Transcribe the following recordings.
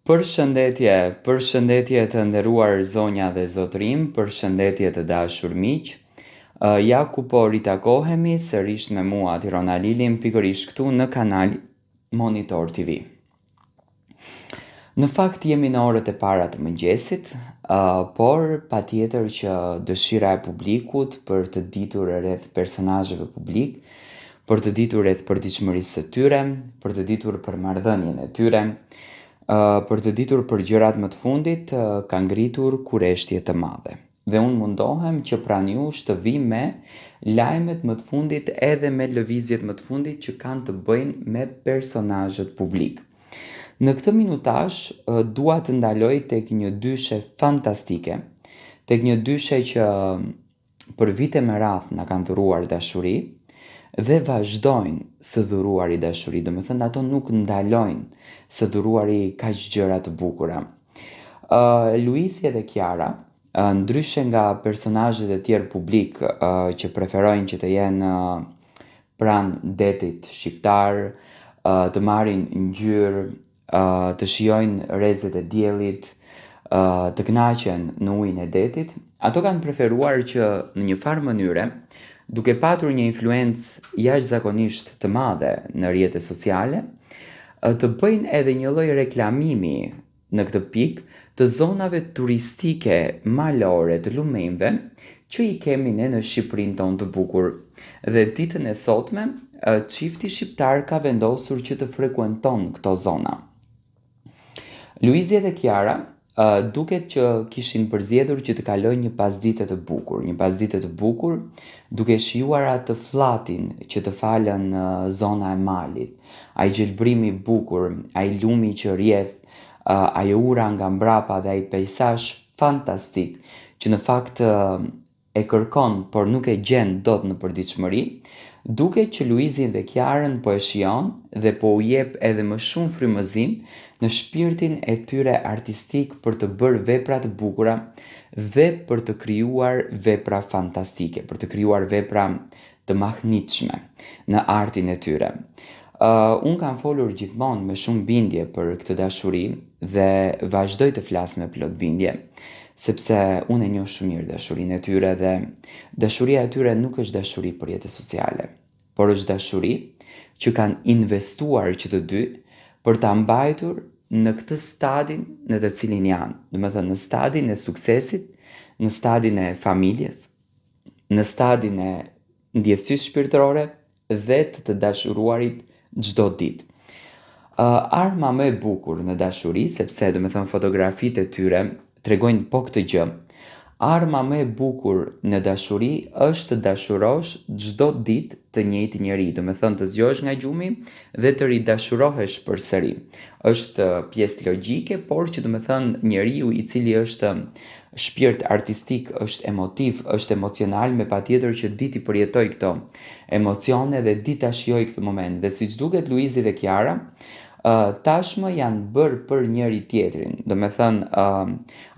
Përshëndetje të nderuar zonja dhe zotrim, përshëndetje të dashur miq. Ja ku po ritakohemi sërish me mua Tirona Lilin pikërisht këtu në kanal Monitor TV. Në fakt jemi në orët e para të mëngjesit, por patjetër që dëshira e publikut për të ditur rreth personazheve publik, për të ditur rreth përditshmërisë së tyre, për të ditur për marrëdhënien e tyre, për të ditur për gjërat më të fundit, ka ngritur kureshtje të madhe. Dhe unë mundohem që pranë jush të vi me lajmet më të fundit edhe me lëvizjet më të fundit që kanë të bëjnë me personazhet publik. Në këtë minutash dua të ndaloj tek një dyshe fantastike, tek një dyshe që për vite me radh na kanë dhuruar dashuri dhe vazhdojnë së dhuruari dashuri, do me thënë ato nuk ndalojnë së dhuruari kaq gjëra të bukura. Luisi dhe Kiara, ndryshe nga personazhet e tjerë publik që preferojnë që të jenë pranë detit shqiptar, të marrin ngjyrë, të shijojnë rrezet e diellit, të kënaqen në ujin e detit, ato kanë preferuar që në një farë mënyre, duke patur një influencë jashtëzakonisht të madhe në rrjetet sociale, të bëjnë edhe një lloj reklamimi në këtë pikë të zonave turistike malore të lumenjve që i kemi ne në Shqipërinë tonë të bukur. Dhe ditën e sotme, çifti shqiptar ka vendosur që të frekuenton këto zona. Luizi dhe Kiara duket që kishin përzgjedhur që të kalojnë një pasdite të bukur, duke shijuar atë fllatin që të falën në zona e malit, ai gjelbrimi i bukur, ai lumi që rrjedh, ajo ura nga mbrapa dhe ai peizazh fantastik që në fakt e kërkon por nuk e gjen dot në përditshmëri, duket që Luizin dhe Kiarën po e shijon dhe po u jep edhe më shumë frymëzim në shpirtin e tyre artistik për të bërë vepra të bukura dhe për të krijuar vepra fantastike, për të krijuar vepra të mahnitshme në artin e tyre. Unë kam folur gjithmonë me shumë bindje për këtë dashuri dhe vazhdoj të flas me plot bindje, sepse unë e njoh shumë mirë dashurinë e tyre dhe dashuria e tyre nuk është dashuri për rrjetet sociale, por është dashuri që kanë investuar që të dy për ta mbajtur në këtë stadin në të cilin janë, do të thënë në stadin e suksesit, në stadin e familjes, në stadin e ndjesisë shpirtërore dhe të dashuruarit çdo ditë. Arma më e bukur në dashuri, sepse do të thënë fotografitë e tyre tregojnë po këtë gjë. Arma më e bukur në dashuri është të dashurosh çdo ditë të njëjtin njerëz, do të thënë të zgjohesh nga gjumi dhe të ridashurohesh përsëri. Është pjesë logjike, por që do të thënë njeriu i cili është shpirt artistik, është emotiv, është emocional, me patjetër që di t'i përjetoj këto emocione dhe di ta shijoj këtë moment. Dhe siç duket Luizi dhe Kiara, tashmë janë bërë për njëri tjetrin. Do me thënë,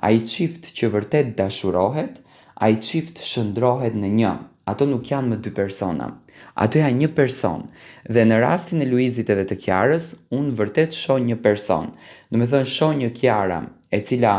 ai çift që vërtet dashurohet, ai çift shndrohet në një. Ato nuk janë më dy persona. Ato janë një person. Dhe në rastin e Luizit edhe të Kiarës, unë vërtet shoh një person. Do me thënë, shoh një Kiara e cila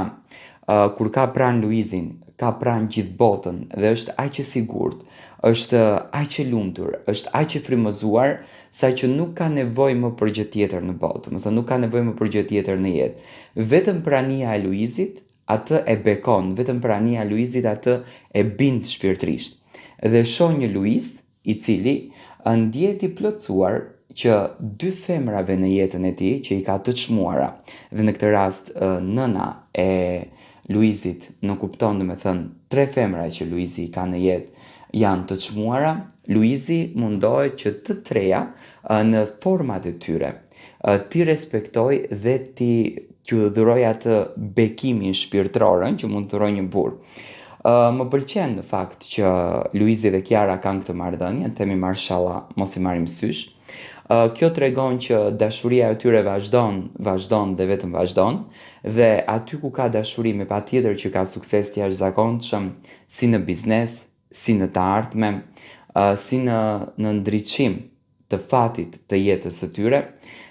kur ka pranë Luizin, ka pranë gjithë botën dhe është aq e sigurt, është aq e lumtur, është aq e frymëzuar sa që nuk ka nevojë më për gjë tjetër në botë, do të thënë nuk ka nevojë më për gjë tjetër në jetë. Vetëm prania e Luizit atë e bekon, vetëm prania e Luizit atë e bind shpirtërisht. Dhe shoh një Luiz i cili ndjehet i plotësuar që dy femrave në jetën e tij që i ka të çmuara, dhe në këtë rast nëna e Luizit nuk kupton, do me thënë tre femra që Luizi ka në jetë janë të çmuara, Luizi mundohet që të treja në format e tyre ti respektoj dhe ti që dhuroj atë bekimin shpirtëror që mund të dhuroj një burr. Më pëlqen në fakt që Luizi dhe Kiara kanë këtë marrëdhënie, themi mashallah, mos i marrim sysh. Kjo tregon që dashuria e tyre vazhdon dhe vetëm vazhdon, dhe aty ku ka dashuri me patjetër që ka sukses të jashtëzakonshëm, si në biznes, si në të ardhmen, si në ndriçim të fatit të jetës së tyre,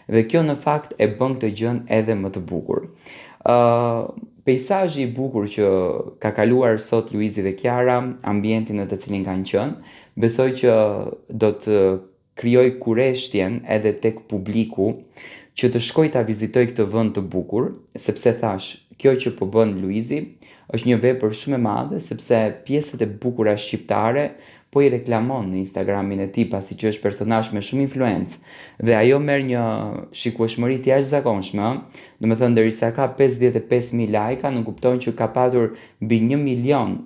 dhe kjo në fakt e bën këtë gjën edhe më të bukur. Peizazhi i bukur që ka kaluar sot Luizi dhe Kiara, ambientin në të cilin kanë qenë, besoj që do të krijoj kureshtjen edhe tek publiku që të shkoj ta vizitoj këtë vend të bukur, sepse thash, kjo që po bën Luizi është një vepër shumë e madhe sepse pjesët e bukura shqiptare po i reklamon në Instagramin e tij pasi që është personazh me shumë influencë dhe ajo merr një shikueshmëri të jashtëzakonshme, ëh. Domethënë derisa ka 55.000 lajka, nuk kupton që ka patur mbi 1 milion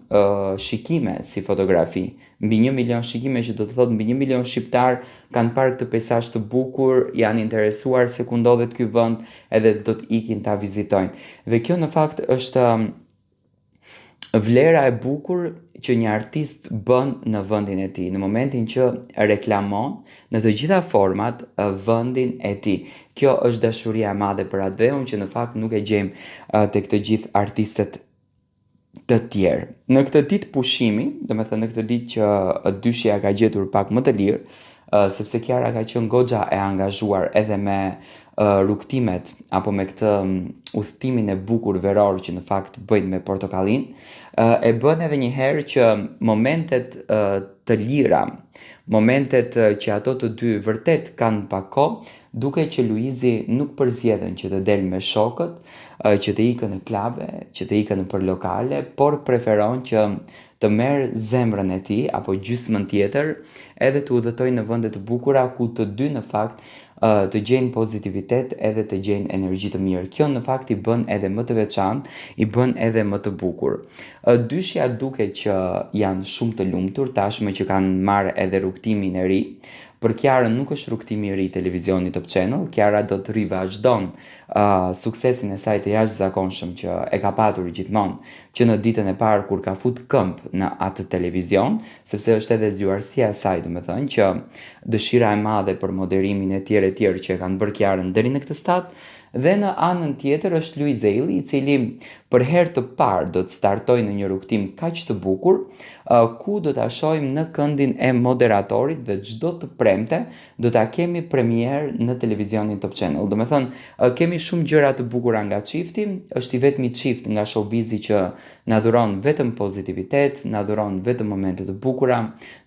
shikime si fotografi. Mbi 1 milion shikime që do të thotë mbi 1 milion shqiptar kanë parë këtë peizazh të bukur, janë interesuar se ku ndodhet ky vend edhe do të ikin ta vizitojnë. Dhe kjo në fakt është vlera e bukur që një artist bën në vendin e tij, në momentin që reklamon në të gjitha format vendin e tij. Kjo është dashuria e madhe për atë dhe unë që në fakt nuk e gjejmë tek të gjithë artistët të tjerë. Në këtë ditë pushimi, domethënë në këtë ditë që dyshja ka gjetur pak më të lirë, sepse Kiara ka qenë goxha e angazhuar edhe me rrugtimet apo me këtë udhëtimin e bukur veror që në fakt bëjnë me portokallin, e bën edhe një herë që momentet të lira, momentet që ato të dy vërtet kanë pak kohë, duket që Luizi nuk përzgjedhen që të dalë me shokët, që të ikën në klabe, që të ikën nëpër lokale, por preferon që të merr zemrën e tij apo gjysmën tjetër edhe të udhëtojë në vende të bukura ku të dy në fakt të gjejnë pozitivitet edhe të gjejnë energji të mirë. Kjo në fakt i bën edhe më të veçantë, i bën edhe më të bukur. Dyshja duket që janë shumë të lumtur tashmë që kanë marrë edhe rrugtimin e ri. Për Kiarën nuk është rrugtimi i ri televizioni Top Channel, Kiara do të rivazhdon suksesin e saj të jashtëzakonshëm që e ka patur gjithmonë që në ditën e parë kur ka fut këmbë në atë televizion, sepse është edhe zgjuarësia e saj, domethënë që dëshira e madhe për moderimin e tjerë që e kanë bërë Kiarën deri në këtë stad, dhe në anën tjetër është Luiz Eli, i cili për herë të parë do të startojë në një rrugtim kaq të bukur, ku do ta shohim në këndin e moderatorit dhe çdo të premte do ta kemi premier në televizionin Top Channel. Domethënë, kemi shumë gjëra të bukura nga çifti, është i vetmi çift nga showbizi që na dhuron vetëm pozitivitet, na dhuron vetëm momente të bukura,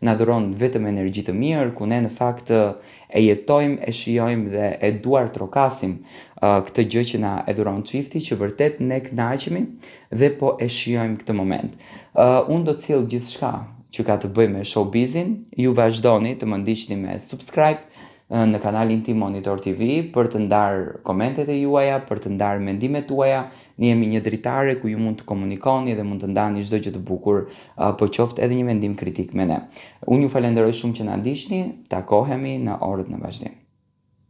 na dhuron vetëm energji të mirë, ku ne në fakt e jetojmë, e shijojmë dhe e duar trokasim këtë gjë që na e dhuron çifti, që vërtet ne kënaqemi dhe po e shijojmë këtë moment. Unë do të sjell gjithçka që ka të bëjë me showbizin, ju vazhdoni të më ndiqni me subscribe në kanalin tim Monitor TV për të ndarë komentet e juaja, për të ndarë mendimet tuaja. Ne jemi një dritare ku ju mund të komunikoni dhe mund të ndani çdo gjë të bukur, po qoftë edhe një mendim kritik me ne. Unë ju falenderoj shumë që na ndiqni, takohemi në orët në vazhdim.